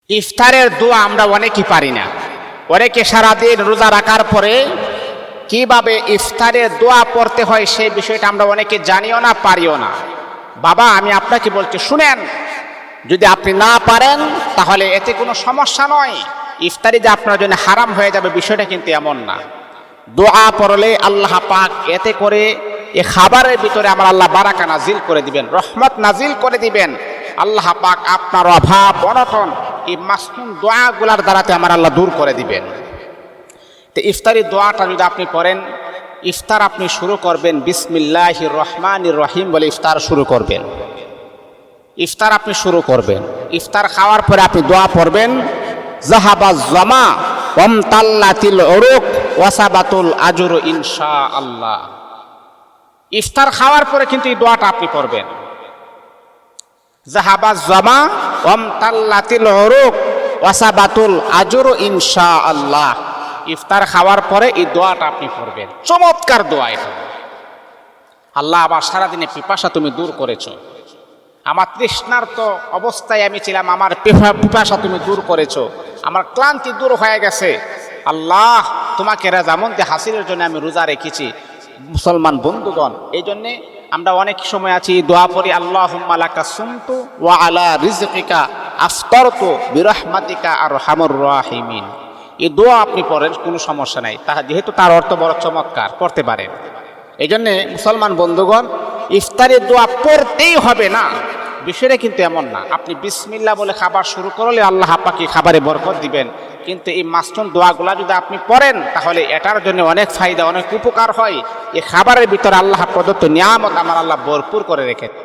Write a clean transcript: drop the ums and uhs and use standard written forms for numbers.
ইফতারের দোয়া আমরা অনেকেই পারি না। অনেকে সারাদিন রোজা রাখার পরে কিভাবে ইফতারের দোয়া পড়তে হয় সেই বিষয়টা আমরা অনেকে জানিও না, পারিও না। বাবা, আমি আপনাকে বলছি, শুনেন, যদি আপনি না পারেন তাহলে এতে কোনো সমস্যা নয়। ইফতারি যে আপনার জন্য হারাম হয়ে যাবে বিষয়টা কিন্তু এমন না। দোয়া পড়লে আল্লাহ পাক এতে করে এ খাবারের ভিতরে আমার আল্লাহ বারাকা নাজিল করে দিবেন, রহমত নাজিল করে দিবেন। আল্লাহ পাক আপনার অভাব অনটন এই মাসনুন দোয়াগুলার দ্বারাতে আমার আল্লাহ দূর করে দিবেন। তো ইফতারি দোয়াটা যদি আপনি পড়েন, ইফতার আপনি শুরু করবেন বিসমিল্লাহির রহমানির রহিম বলে ইফতার শুরু করবেন। ইফতার আপনি শুরু করবেন, ইফতার খাওয়ার পরে আপনি দোয়া পড়বেন, জাহাবাজ জামা ওয়ামতাল্লাতিল উরুক ওয়াসাবাতুল আজরু ইনশাআল্লাহ। ইফতার খাওয়ার পরে কিন্তু এই দোয়াটা আপনি পড়বেন, জাহাবাজ জামা ওয়ামতাল্লাতিল উরুক ওয়াসাবাতুল আজরু ইনশাআল্লাহ। ইফতার খাওয়ার পরে এই দোয়াটা আপনি পড়বেন। চমৎকার দোয়া এটা। আল্লাহ, আবার সারাদিনে পিপাসা তুমি দূর করেছো, আমার তৃষ্ণার্ত অবস্থায় আমি ছিলাম, আমার পিপাসা তুমি দূর করেছো, আমার ক্লান্তি দূর হয়ে গেছে। আল্লাহ, তোমাকে রাজামন্দি হাসিলের জন্য আমি রোজা রেখেছি। মুসলমান বন্ধুগণ, এই জন্যে আমরা অনেক সময় আছি দোয়া পড়ি, আল্লাহুম্মা লাকা সুমতু ওয়া আলা রিজকিকা আফতারতু বিরহমাতিকা আরহামুর রাহিমিন। এই দোয়া আপনি পড়েন, কোনো সমস্যা নাই, যেহেতু তার অর্থ বড় চমৎকার, পড়তে পারেন। এই জন্যে মুসলমান বন্ধুগণ, ইফতারের দোয়া পড়তেই হবে না, বিষয়টা কিন্তু এমন না। আপনি বিসমিল্লাহ বলে খাবার শুরু করলে আল্লাহ আপনাকে খাবারে বরকত দিবেন, কিন্তু এই মাসনুন দোয়াগুলা যদি আপনি পড়েন তাহলে এটার জন্য অনেক ফায়দা, অনেক উপকার হয়। এই খাবারের ভিতরে আল্লাহ প্রদত্ত নিয়ামত আমার আল্লাহ ভরপুর করে রেখেছেন।